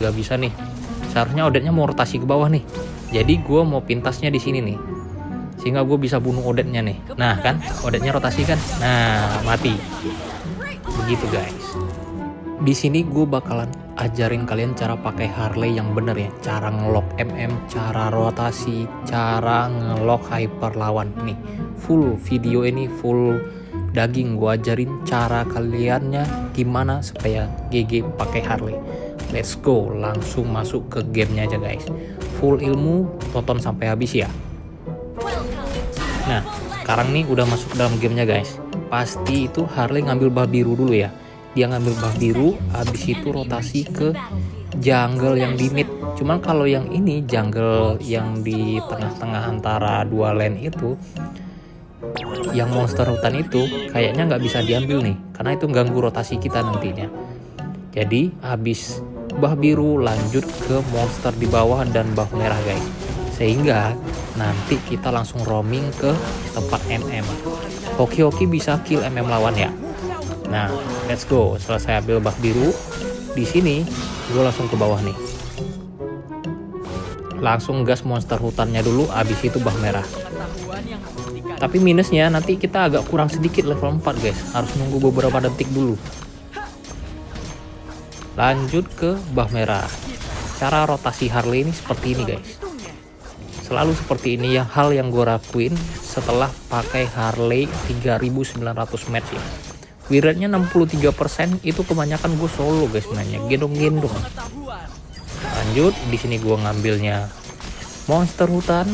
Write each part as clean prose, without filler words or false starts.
gak bisa nih. Seharusnya Odette-nya mau rotasi ke bawah nih. Jadi gue mau pintasnya di sini nih, sehingga gue bisa bunuh Odette-nya nih. Nah kan, Odette-nya rotasi kan. Nah, mati. Begitu guys. Di sini gue bakalan ajarin kalian cara pakai Harley yang bener ya. Cara ngelock MM, cara rotasi, cara ngelock hyper lawan. Nih, full video ini full daging gue ajarin cara kaliannya gimana supaya GG pakai Harley. Let's go, langsung masuk ke gamenya aja guys. Full ilmu, tonton sampai habis ya. Nah, sekarang nih udah masuk dalam gamenya guys. Pasti itu Harley ngambil buff biru dulu ya. Dia ngambil buff biru, habis itu rotasi ke jungle yang di mid. Cuman kalau yang ini jungle yang di tengah-tengah antara dua lane itu, yang monster hutan itu kayaknya nggak bisa diambil nih, karena itu ganggu rotasi kita nantinya. Jadi habis buff biru lanjut ke monster di bawah dan buff merah guys, sehingga nanti kita langsung roaming ke tempat MM. Hoki-hoki bisa kill MM lawan ya. Nah, let's go. Selesai ambil buff biru, di sini gue langsung ke bawah nih. Langsung gas monster hutannya dulu, abis itu buff merah. Tapi minusnya nanti kita agak kurang sedikit level 4 guys. Harus nunggu beberapa detik dulu. Lanjut ke buff merah. Cara rotasi Harley ini seperti ini guys. Selalu seperti ini ya, hal yang gue lakuin setelah pakai Harley 3900 match ya. Win rate-nya 63%, itu kebanyakan gue solo guys mainnya, gendong-gendong. Lanjut, di sini gue ngambilnya monster hutan.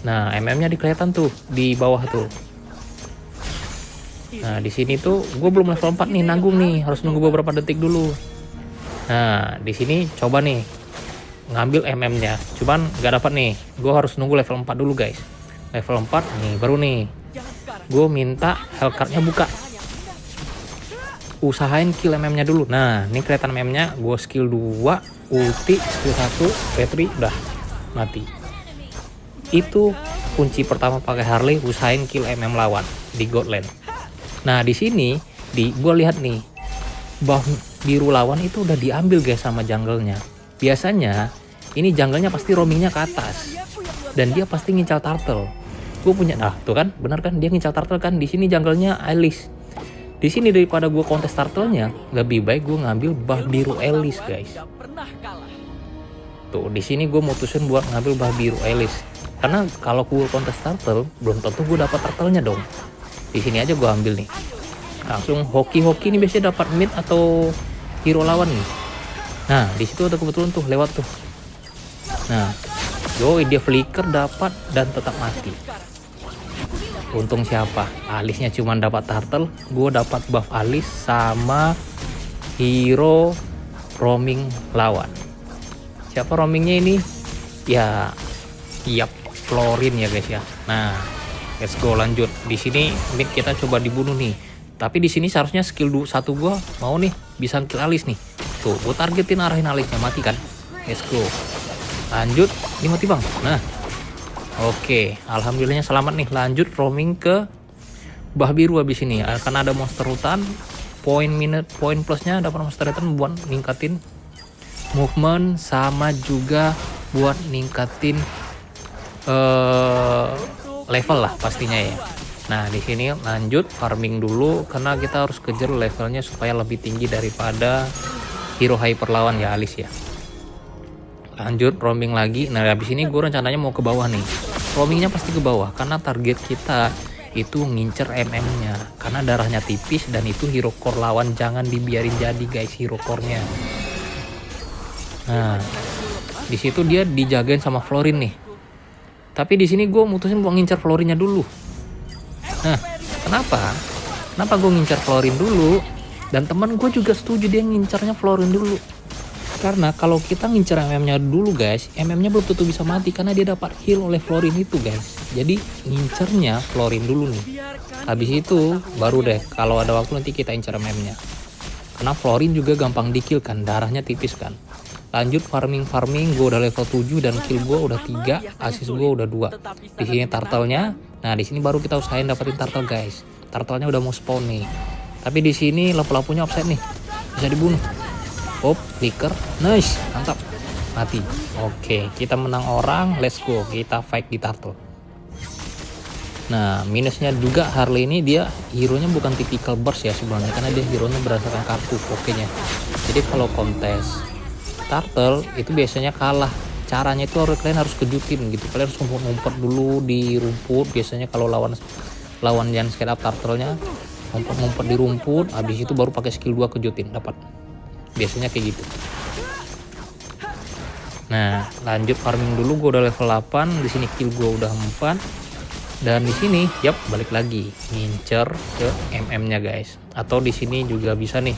Nah, MM-nya kelihatan tuh di bawah tuh. Nah, di sini tuh gue belum level 4 nih, nanggung nih, harus nunggu beberapa detik dulu. Nah, di sini coba nih ngambil MM-nya, cuman nggak dapat nih. Gue harus nunggu level 4 dulu guys. Level 4 nih baru nih. Gue minta Hellcard-nya buka. Usahain kill MM-nya dulu. Nah, ini kelihatan MM-nya. Gue skill 2, ulti, skill 1, Petri, udah mati. Itu kunci pertama pakai Harley, usahain kill MM lawan di God Lane. Nah, di sini gue lihat nih, buff biru lawan itu udah diambil guys sama jungle-nya. Biasanya ini jungle-nya pasti roamingnya ke atas dan dia pasti ngincal turtle. Gue punya, nah tuh kan, bener kan, dia ngincal turtle kan. Di sini jungle-nya Alice. Di sini daripada gue kontes turtle-nya, lebih baik gue ngambil buff biru Alice guys. Tuh di sini gue mutusin buat ngambil buff biru Alice, karena kalau gue kontes turtle belum tentu gue dapat turtle-nya dong. Di sini aja gue ambil nih. Langsung hoki-hoki nih biasanya dapat mid atau hero lawan nih. Nah di situ ada kebetulan tuh lewat tuh. Nah, dia flicker dapat dan tetap mati. Untung siapa? Alisnya cuma dapat turtle, gue dapat buff Alice sama hero roaming lawan. Siapa roamingnya ini? Ya, Florin ya guys ya. Nah, let's go lanjut. Di sini mid kita coba dibunuh nih. Tapi di sini seharusnya skill 1 gue mau nih bisa kill Alice nih. Tuh, gue targetin arahin Alice-nya, mati kan? Let's go. Lanjut, ini mati bang. Nah, oke, alhamdulillahnya selamat nih. Lanjut roaming ke buff biru habis ini. Karena ada monster hutan, poin plusnya dapat monster hutan buat ningkatin movement sama juga buat ningkatin level lah pastinya ya. Nah, di sini lanjut farming dulu karena kita harus kejar levelnya supaya lebih tinggi daripada hero hyper lawan ya, Alice ya. Lanjut roaming lagi. Nah, habis ini gue rencananya mau ke bawah nih. Roamingnya pasti ke bawah karena target kita itu ngincer MM-nya, karena darahnya tipis dan itu hero core lawan, jangan dibiarin jadi guys hero core-nya. Nah, di situ dia dijagain sama Florin nih. Tapi di sini gue mutusin buat ngincer Florinnya dulu. Nah, kenapa gue ngincer Florin dulu? Dan teman gue juga setuju dia ngincernya Florin dulu. Karena kalau kita ngincer MM-nya dulu guys, MM-nya belum tentu bisa mati karena dia dapat heal oleh Florin itu guys. Jadi ngincernya Florin dulu nih. Habis itu baru deh kalau ada waktu nanti kita incer MM-nya. Karena Florin juga gampang di-kill kan, darahnya tipis kan. Lanjut farming, gue udah level 7 dan kill gue udah 3, assist gue udah 2. Di sini turtle-nya. Nah, di sini baru kita usahain dapetin turtle guys. Turtle-nya udah mau spawn nih. Tapi di sini lapu-lapunya offset nih. Bisa dibunuh. flicker, nice, mantap, mati. Oke, kita menang orang, let's go, kita fight di turtle. Nah, minusnya juga Harley ini dia hero nya bukan typical burst ya sebenarnya, karena dia hero nya berdasarkan kartu pokoknya. Jadi kalau kontes turtle itu biasanya kalah. Caranya itu kalian harus kejutin gitu, kalian harus ngumpet dulu di rumput. Biasanya kalau lawan yang scale up turtle-nya ngumpet di rumput, habis itu baru pakai skill 2 kejutin dapat. Biasanya kayak gitu. Nah, lanjut farming dulu. Gue udah level 8. Di sini kill gue udah 4. Dan di sini, balik lagi ngincer ke MM-nya guys. Atau di sini juga bisa nih.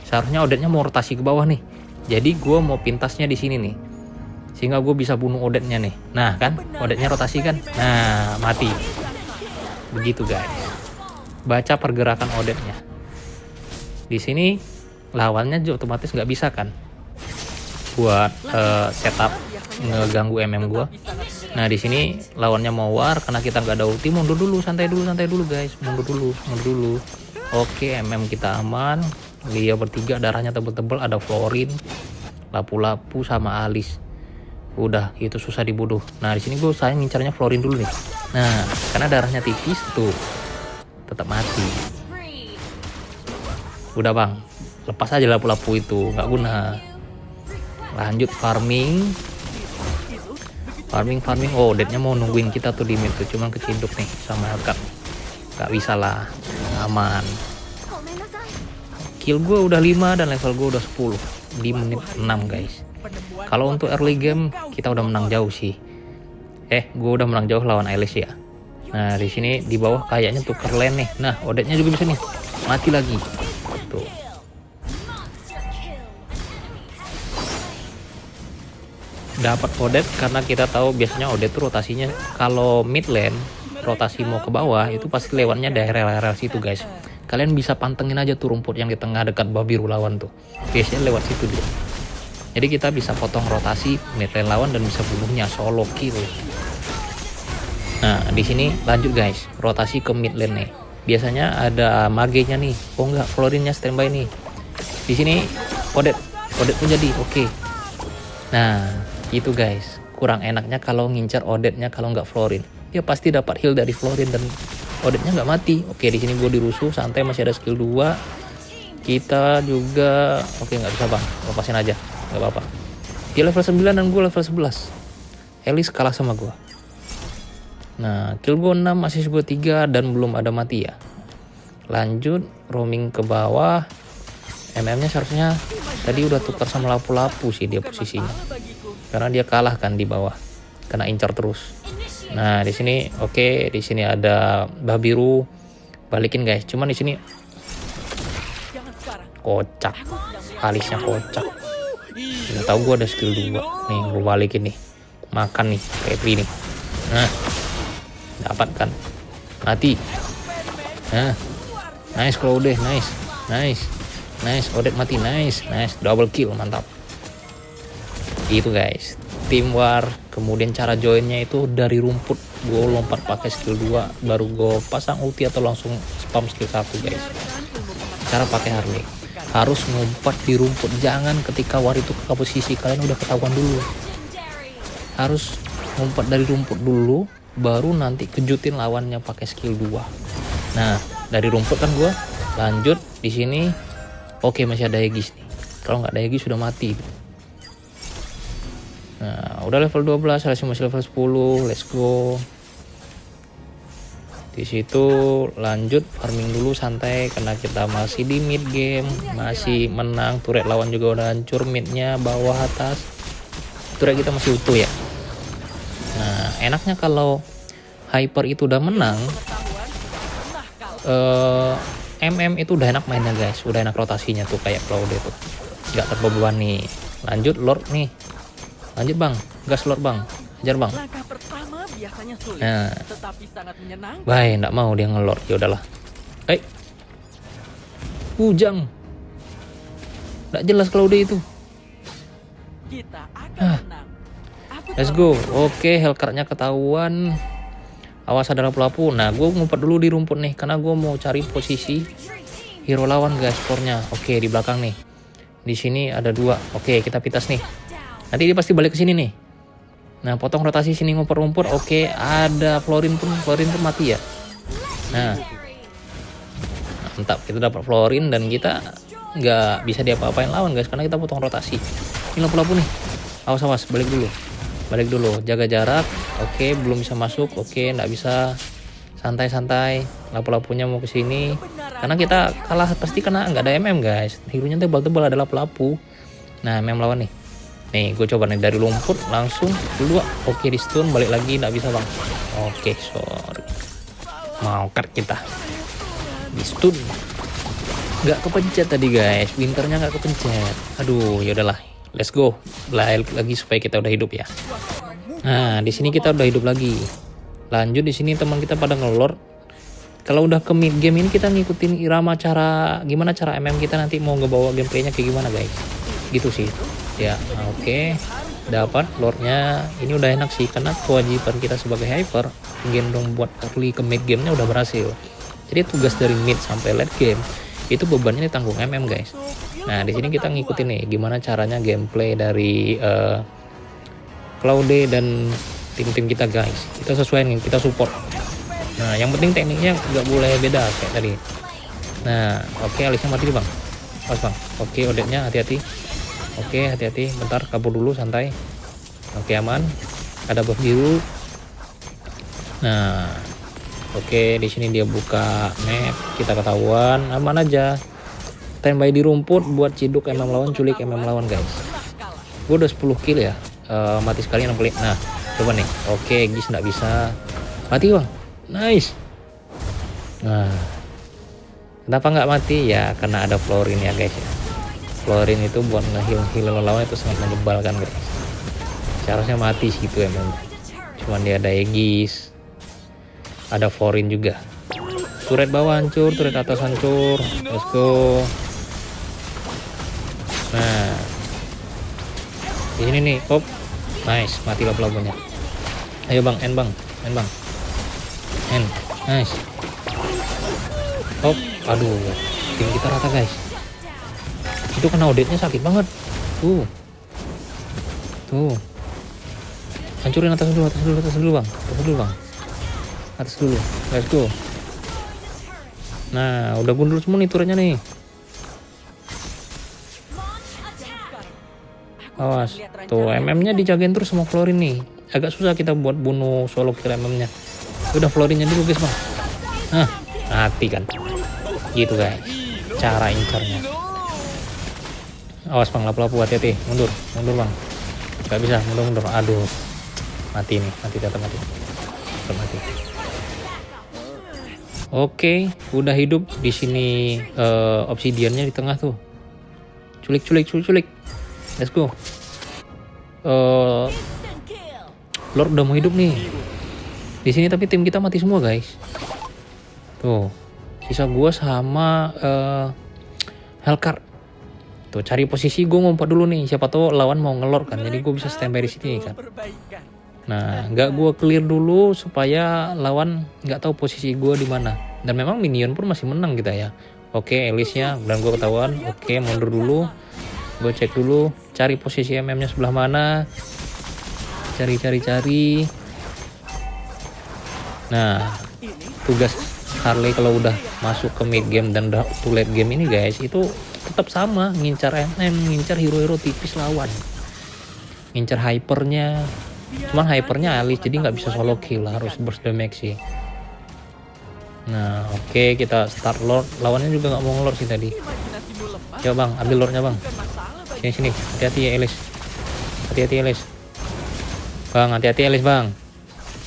Seharusnya Odette-nya mau rotasi ke bawah nih. Jadi gue mau pintasnya di sini nih. Sehingga gue bisa bunuh Odette-nya nih. Nah kan, Odette-nya rotasi kan. Nah, mati. Begitu guys. Baca pergerakan Odette-nya. Di sini lawannya otomatis nggak bisa kan buat setup ngeganggu MM gua. Nah di sini lawannya mau war karena kita nggak ada ulti. Mundur dulu, santai dulu guys, mundur dulu. Oke, MM kita aman. Dia bertiga, darahnya tebel-tebel, ada Florin, lapu-lapu sama Alice. Udah, itu susah dibunuh. Nah di sini gue sayang ngincarnya Florin dulu nih. Nah karena darahnya tipis tuh tetap mati. Udah bang, lepas aja lapu-lapu itu, nggak guna. Lanjut farming. Oh, Odette-nya mau nungguin kita tuh di mid tuh, cuman keciduk nih sama Hellcat. Nggak bisa lah, aman. Kill gue udah 5 dan level gue udah 10 di menit 6 guys. Kalau untuk early game kita udah menang jauh sih. Gue udah menang jauh lawan Alice ya. Nah di sini di bawah kayaknya tuker lane nih. Nah Odette-nya juga bisa nih, mati lagi. Tuh. Dapat Odette karena kita tahu biasanya Odette tuh rotasinya kalau mid lane rotasi mau ke bawah itu pasti lewatnya daerah situ guys. Kalian bisa pantengin aja tuh rumput yang di tengah dekat babiru lawan tuh. Biasanya lewat situ dia. Jadi kita bisa potong rotasi mid lane lawan dan bisa bunuhnya solo kill. Nah, di sini lanjut guys, rotasi ke mid lane nih. Biasanya ada magenya nih. Oh enggak, Florinnya standby nih. Di sini Odette pun jadi. Oke. Nah, itu guys. Kurang enaknya kalau ngincar Odette-nya kalau nggak Florin. Dia pasti dapat heal dari Florin dan Odette-nya nggak mati. Oke, di sini gue dirusuh, santai, masih ada skill 2. Kita juga nggak bisa bang, lepasin aja, nggak apa-apa. Dia level 9 dan gue level 11. Alice kalah sama gue. Nah, kill gue 6, masih gue 3 dan belum ada mati ya. Lanjut roaming ke bawah. MM-nya seharusnya tadi udah tukar sama lapu-lapu sih dia posisinya. Karena dia kalah kan di bawah. Kena incar terus. Nah, di sini di sini ada babiru. Balikin guys. Cuman di sini kocak. Alisnya kocak. Nggak tahu gue ada skill 2. Nih, gue balikin nih. Makan nih, Petri nih. Nah, dapat kan. Mati. Nah, nice kalau udah, nice. Odette mati, nice, double kill, mantap. Itu guys, tim war. Kemudian cara joinnya itu dari rumput. Gue lompat pakai skill 2, baru gue pasang ulti atau langsung spam skill 1 guys. Cara pakai Harley harus ngumpet di rumput, jangan ketika war itu ke posisi kalian udah ketahuan dulu. Harus ngumpet dari rumput dulu, baru nanti kejutin lawannya pakai skill 2. Nah, dari rumput kan gue lanjut di sini. Oke, masih ada Aegis nih. Kalau nggak ada Aegis sudah mati. Nah, udah level 12, masih level 10. Let's go. Di situ lanjut farming dulu santai karena kita masih di mid game, masih menang. Turret lawan juga udah hancur, midnya, bawah, atas. Turret kita masih utuh ya. Nah, enaknya kalau Hyper itu udah menang, MM itu udah enak mainnya guys, udah enak rotasinya tuh kayak Claude tuh, nggak terbebani. Lanjut Lord nih, lanjut bang, gas Lord bang, ajar bang. Nah, baik, nggak mau dia ngelord, ya udahlah. Hujang, nggak jelas Claude itu. Let's go. Oke, Hellcat-nya ketahuan. Awas ada lapu-lapu. Nah, gue ngumpet dulu di rumput nih karena gue mau cari posisi hero lawan guys, skornya. Oke, di belakang nih. Di sini ada 2. Oke, kita pitas nih. Nanti dia pasti balik ke sini nih. Nah, potong rotasi sini ngumpul-ngumpul. Oke, ada Florin pun mati ya. Nah, mantap, kita dapat Florin dan kita nggak bisa diapa-apain lawan guys karena kita potong rotasi. Ini lampu-lampu nih. Awas, balik dulu. Jaga jarak. Oke, belum bisa masuk. Oke, nggak bisa. Santai. Lapu-lapunya mau ke sini. Karena kita kalah pasti karena nggak ada MM guys. Hero-nya tebal-tebal, ada lapu-lapu. Nah, MM lawan nih. Nih, gue coba nih dari lumpur langsung kedua. Oke, di stun balik lagi nggak bisa bang. Oke, sorry. Mau cut kita. Di stun. Nggak kepencet tadi guys. Winternya nggak kepencet. Aduh, yaudahlah. Let's go. Lagi supaya kita udah hidup ya. Nah, di sini kita udah hidup lagi. Lanjut di sini teman kita pada ngelor. Kalau udah ke mid game ini kita ngikutin irama gimana cara MM kita nanti mau ngebawa gameplaynya kayak gimana guys. Gitu sih. Ya, oke. Dapat lordnya. Ini udah enak sih karena kewajiban kita sebagai hyper gendong buat early ke mid gamenya udah berhasil. Jadi tugas dari mid sampai late game itu bebannya ditanggung MM guys. Nah, di sini kita ngikutin nih gimana caranya gameplay dari Claude dan tim-tim kita guys. Kita sesuaiin, kita support. Nah, yang penting tekniknya nggak boleh beda kayak tadi. Nah, oke, Alisnya mati nih bang. Pas bang. Oke, Odette-nya hati-hati. Oke, hati-hati. Bentar, kabur dulu, santai. Oke, aman. Ada buff biru. Nah, oke, di sini dia buka map. Kita ketahuan, aman aja. Standby di rumput buat ciduk MM lawan, culik MM lawan guys. Gue udah 10 kill ya. Mati sekali 6 kali. Nah, coba nih. Oke, Gis nggak bisa. Mati bang. Nice. Nah, kenapa nggak mati ya? Karena ada Florin ya guys ya. Florin itu buat nge-heal lawan itu sangat menyebalkan guys. Seharusnya mati sih itu emang. Cuman dia ada Aegis, ada Florin juga. Turret bawah hancur, turret atas hancur. Let's go. Nah, di sini nih, hop. Nice, mati lah pelabuhannya. Ayo bang, end bang. Nice. Hop, aduh, tim kita rata guys. Itu kena Odette-nya sakit banget. Tuh. Hancurin atas dulu bang. Atas dulu. Let's go. Nah, udah gundul semua nih turretnya nih. Awas. Tuh, MM-nya dijagain terus sama Florin nih. Agak susah kita buat bunuh solo kill MM-nya. Udah Florinnya dulu guys bang. Nah, mati kan. Gitu guys. Cara incarnya. Awas bang, lapu-lapu hati-hati. Mundur bang. Gak bisa, mundur. Aduh. Mati nih, tetap mati. Oke, udah hidup di sini. Obsidiannya di tengah tuh. Culik. Let's go. Lord udah mau hidup nih. Di sini tapi tim kita mati semua guys. Tuh, sisa gua sama Hellcard. Tuh, cari posisi gue ngumpet dulu nih. Siapa tahu lawan mau ngelor kan. Jadi gue bisa standby di sini kan. Nah, nggak gue clear dulu supaya lawan nggak tahu posisi gue di mana. Dan memang minion pun masih menang kita ya. Oke, Elisnya dan gue ketahuan. Oke, mundur dulu. Gue cek dulu. Cari posisi MM-nya sebelah mana. Cari. Nah, tugas Harley kalau udah masuk ke mid game dan udah to late game ini guys, itu tetap sama, ngincar MM, ngincar hero-hero tipis lawan, ngincar hypernya. Cuman hypernya Alice, jadi nggak bisa solo kill, harus burst damage sih. Nah, oke, kita start lord. Lawannya juga nggak mau ngelord sih tadi. Ya bang, ambil lordnya bang. Sini, hati-hati ya Alice. Bang, hati-hati Alice bang.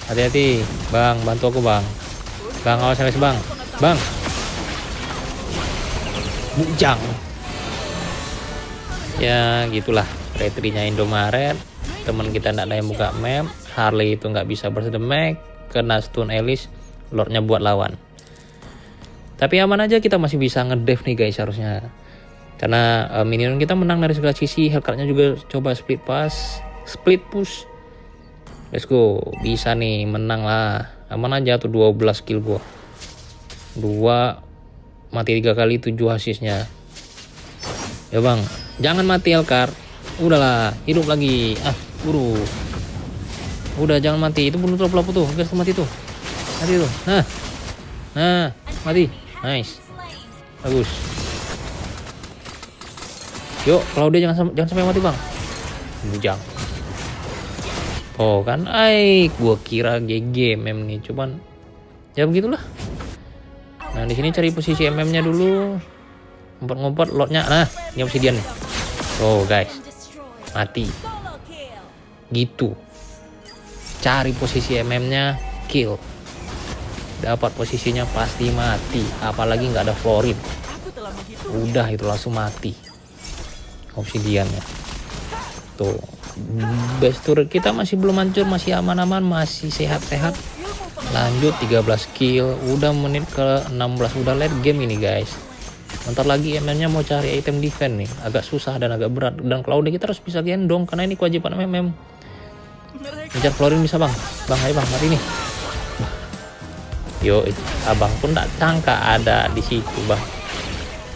Hati-hati bang, bantu aku bang. Bang, awas Alice bang. Bujang. Ya gitulah retrinya Indomaret. Teman kita nggak ada yang buka map. Harley itu nggak bisa bersedemik. Kena stun Alice. Lordnya buat lawan. Tapi aman aja, kita masih bisa ngedev nih guys harusnya. Karena minion kita menang dari segala sisi. Hellcard-nya juga coba split push. Let's go. Bisa nih, menang lah. Aman aja tuh 12 kill gua. 2 mati 3 kali, 7 assist-nya. Ya bang, Jangan mati Elkar. Udahlah, hidup lagi. Buru. Udah jangan mati. Itu bunuh pelapu tuh. Gas tuh mati tuh. Mati tuh. Nah, mati. Nice. Bagus. Yuk, Claudia jangan sampai mati, Bang. Bujang. Oh kan, gua kira GG mem nih, cuman ya begitulah. Nah, di sini cari posisi MM-nya dulu. Ngumpet-ngumpet lotnya. Nah, ini obsidian nih. Oh, guys. Mati. Gitu. Cari posisi MM-nya, kill. Dapat posisinya pasti mati, apalagi nggak ada florin. Udah itu langsung mati. Obsidiannya. Tuh. Base turret kita masih belum hancur, masih aman-aman, masih sehat-sehat. Lanjut 13 kill, udah menit ke 16, udah late game ini guys. Bentar lagi MM-nya mau cari item defense nih, agak susah dan agak berat. Dan Claudia kita harus bisa gendong karena ini kewajiban MM. Ngejar florin bisa bang, ayo bang, mati nih. Yo, abang pun tak sangka ada di situ bang.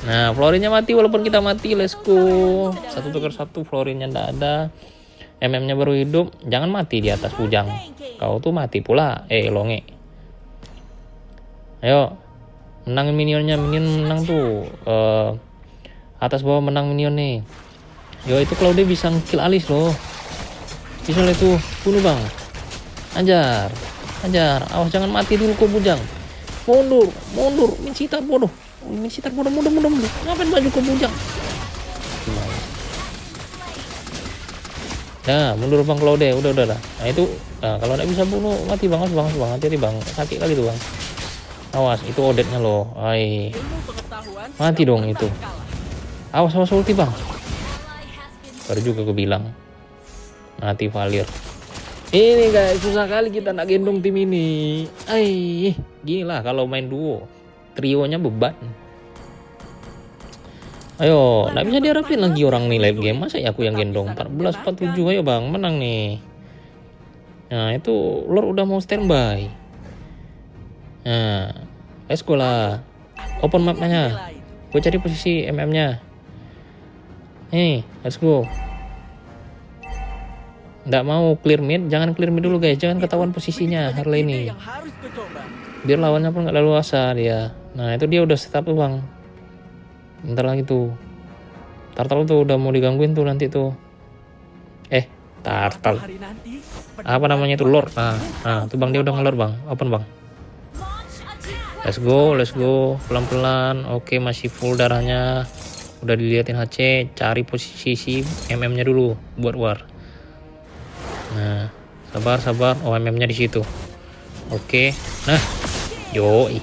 Nah, florinnya mati walaupun kita mati, let's go. 1/1 florinnya ndak ada. MM-nya baru hidup, jangan mati di atas bujang. Kau tuh mati pula, longe. Ayo, menangin minionnya, minion menang tuh. Atas bawah menang minion nih. Yo, itu Claudia bisa nge-kill Alice loh. Bisa lah itu, bunuh bang. Anjar. Awas jangan mati dulu kau bujang. Mundur. Minsitar bodoh. Mundur. Ngapain baju kau bujang? Nah, mundur bang Claudia, udah. Nah itu, kalau nggak bisa bunuh mati bang, hati-hati bang, sakit kali tuh bang. Awas, itu odetnya loh, mati dong itu. Awas ulti bang. Baru juga gue bilang, mati Valir. Ini guys, susah kali kita nak gendong tim ini. Gila kalau main duo, trionya beban. Ayo, nggak bisa diharapin lagi orang nih late game. Masa ya aku yang gendong? 14-47, ayo bang, menang nih. Nah, itu Lord udah mau standby. Nah, let's go lah. Open map-nya. Gue cari posisi MM-nya. Nih, let's go. Nggak mau clear mid, jangan clear mid dulu guys. Jangan ketahuan posisinya Harley ini. Biar lawannya pun nggak leluasa dia. Nah, itu dia udah setup tuh bang. Bentar lagi tuh. Turtle tuh udah mau digangguin tuh nanti tuh. Turtle. Apa namanya tuh Lord. Nah, tuh bang dia udah ngelord bang. Open bang. Let's go. Pelan-pelan. Oke, masih full darahnya. Udah diliatin HC, cari posisi MM-nya dulu buat war. Nah, sabar. Oh, MM-nya di situ. Oke. Nah, yoi.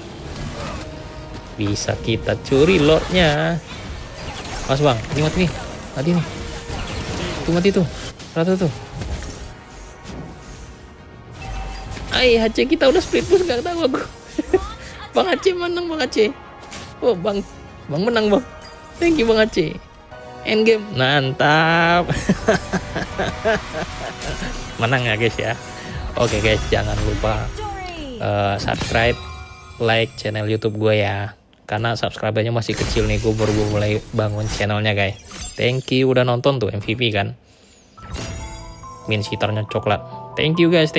Bisa kita curi lordnya. Mas bang, ini mati nih. Tuh mati tuh. Rata tuh. HC kita udah split push, gak tahu aku. Bang HC menang bang HC. Oh bang menang bang. Thank you bang HC. Endgame mantap. Menang ya guys ya. Oke guys, jangan lupa subscribe, like channel YouTube gue ya. Karena subscribernya masih kecil nih, gue baru mulai bangun channelnya guys. Thank you udah nonton tuh MVP kan. Minsitarnya coklat. Thank you guys.